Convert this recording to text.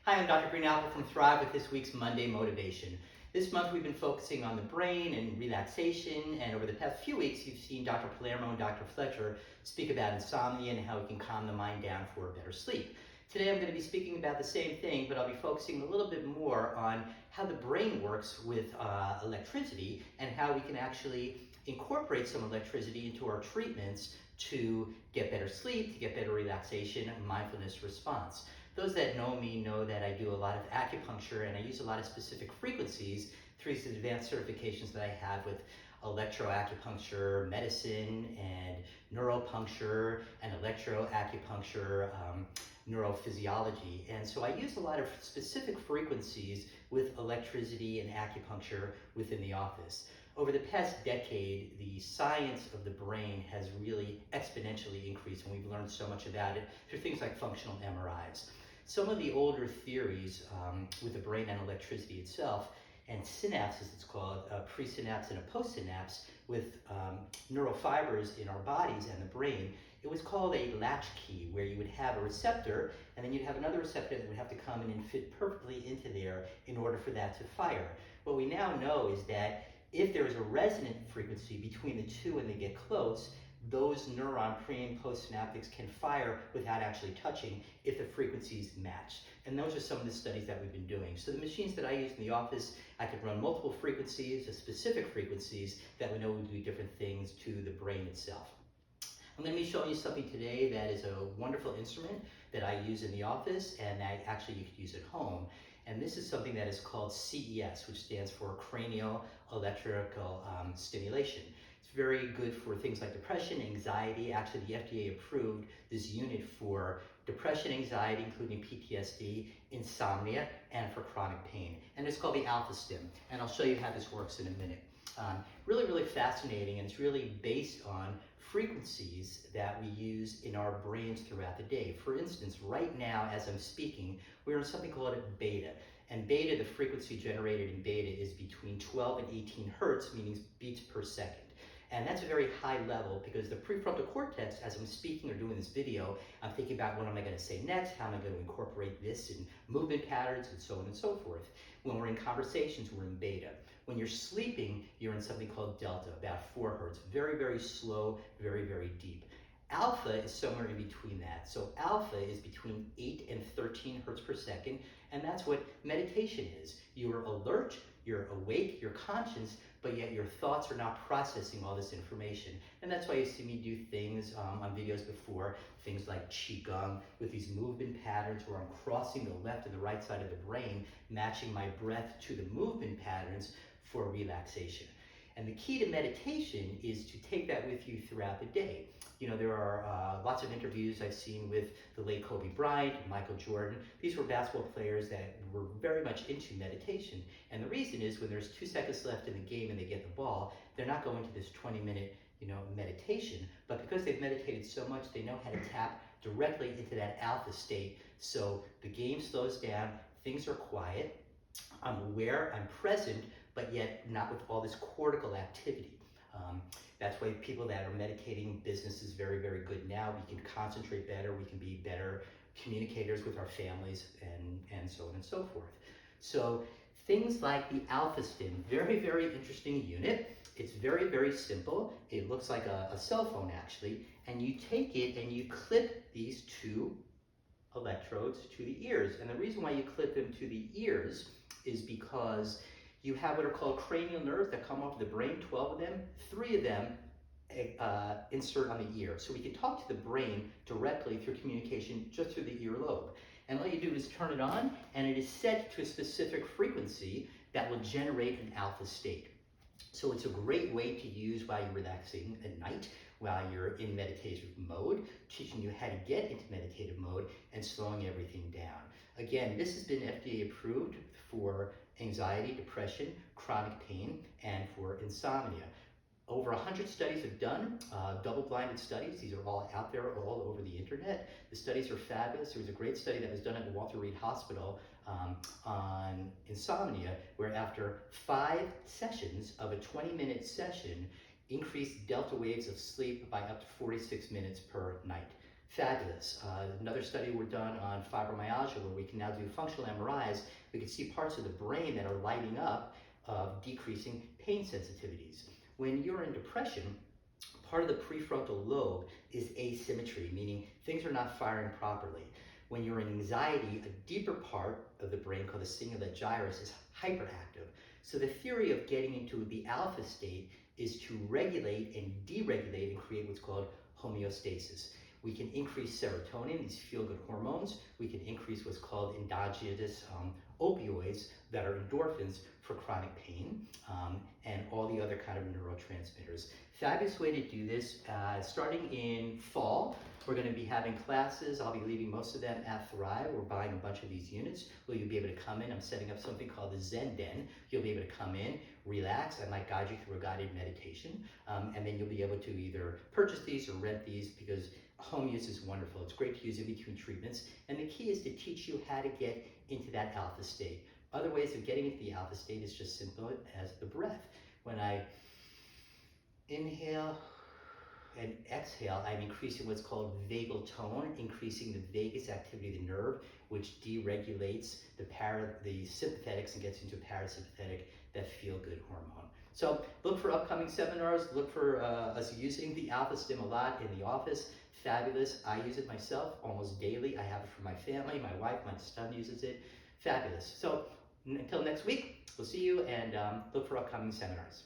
Hi, I'm Dr. Greenapple from Thrive with this week's Monday Motivation. This month we've been focusing on the brain and relaxation, and over the past few weeks you've seen Dr. Palermo and Dr. Fletcher speak about insomnia and how we can calm the mind down for better sleep. Today I'm going to be speaking about the same thing, but I'll be focusing a little bit more on how the brain works with electricity and how we can actually incorporate some electricity into our treatments to get better sleep, to get better relaxation, and mindfulness response. Those that know me know that I do a lot of acupuncture and I use a lot of specific frequencies through these advanced certifications that I have with electroacupuncture, medicine, and neuropuncture, and electroacupuncture, neurophysiology. And so I use a lot of specific frequencies with electricity and acupuncture within the office. Over the past decade, the science of the brain has really exponentially increased, and we've learned so much about it through things like functional MRIs. Some of the older theories with the brain and electricity itself, and synapse as it's called, presynapse and a postsynapse, with neurofibers in our bodies and the brain, it was called a latchkey, where you would have a receptor, and then you'd have another receptor that would have to come in and fit perfectly into there in order for that to fire. What we now know is that if there is a resonant frequency between the two and they get close, those neuron pre and postsynaptics can fire without actually touching if the frequencies match. And those are some of the studies that we've been doing. So the machines that I use in the office, I could run multiple frequencies, specific frequencies that we know will do different things to the brain itself. I'm going to be showing you something today that is a wonderful instrument that I use in the office and that actually you could use at home. And this is something that is called CES, which stands for cranial electrical stimulation. It's very good for things like depression, anxiety. Actually, the FDA approved this unit for depression, anxiety, including PTSD, insomnia, and for chronic pain. And it's called the Alpha-Stim. And I'll show you how this works in a minute. Really fascinating, and it's really based on frequencies that we use in our brains throughout the day. For instance, right now as I'm speaking, we're in something called beta. And beta, the frequency generated in beta is between 12 and 18 hertz, meaning beats per second. And that's a very high level because the prefrontal cortex, as I'm speaking or doing this video, I'm thinking about what am I going to say next, how am I going to incorporate this in movement patterns, and so on and so forth. When we're in conversations, we're in beta. When you're sleeping, you're in something called delta, about 4 hertz, very slow, very deep. Alpha is somewhere in between that. So alpha is between 8 and 13 hertz per second, and that's what meditation is. You're alert, you're awake, you're conscious, but yet your thoughts are not processing all this information. And that's why you see me do things on videos before, things like Qigong, with these movement patterns where I'm crossing the left and the right side of the brain, matching my breath to the movement patterns for relaxation. And the key to meditation is to take that with you throughout the day. You know, there are lots of interviews I've seen with the late Kobe Bryant and Michael Jordan. These were basketball players that were very much into meditation. And the reason is when there's 2 seconds left in the game and they get the ball, they're not going to this 20-minute, meditation. But because they've meditated so much, they know how to tap directly into that alpha state. So the game slows down, things are quiet, I'm aware, I'm present, but yet not with all this cortical activity. That's why people that are meditating, business is very good now. We can concentrate better, we can be better communicators with our families, and so on and so forth. So things like the Alpha-Stim, very interesting unit. It's very simple. It looks like a cell phone actually, and you take it and you clip these 2 electrodes to the ears. And the reason why you clip them to the ears is because you have what are called cranial nerves that come off the brain, 12 of them. 3 of them insert on the ear. So we can talk to the brain directly through communication just through the earlobe. And all you do is turn it on, and it is set to a specific frequency that will generate an alpha state. So it's a great way to use while you're relaxing at night, while you're in meditative mode, teaching you how to get into meditative mode and slowing everything down. Again, this has been FDA approved for anxiety, depression, chronic pain, and for insomnia. Over 100 studies have done, double-blinded studies. These are all out there all over the internet. The studies are fabulous. There was a great study that was done at the Walter Reed Hospital on insomnia, where after 5 sessions of a 20-minute session, increased delta waves of sleep by up to 46 minutes per night. Fabulous. Another study we're done on fibromyalgia where we can now do functional MRIs. We can see parts of the brain that are lighting up, decreasing pain sensitivities. When you're in depression, part of the prefrontal lobe is asymmetry, meaning things are not firing properly. When you're in anxiety, a deeper part of the brain called the cingulate gyrus is hyperactive. So the theory of getting into the alpha state is to regulate and deregulate and create what's called homeostasis. We can increase serotonin, these feel-good hormones. We can increase what's called endogenous opioids that are endorphins for chronic pain, and all the other kind of neurotransmitters. Fabulous way to do this. Starting in fall, we're going to be having classes. I'll be leaving most of them at Thrive. We're buying a bunch of these units. Well, you'll be able to come in. I'm setting up something called the Zen Den. You'll be able to come in, relax. I might guide you through a guided meditation, and then you'll be able to either purchase these or rent these, because home use is wonderful. It's great to use in between treatments. And the key is to teach you how to get into that alpha state. Other ways of getting into the alpha state is just simple as the breath. When I inhale and exhale, I'm increasing what's called vagal tone, increasing the vagus activity of the nerve, which deregulates the sympathetics and gets into parasympathetic, that feel-good hormone. So look for upcoming seminars. Look for us using the Alpha-Stim a lot in the office. Fabulous. I use it myself almost daily. I have it for my family. My wife, my son uses it. Fabulous. So until next week, we'll see you, and look for upcoming seminars.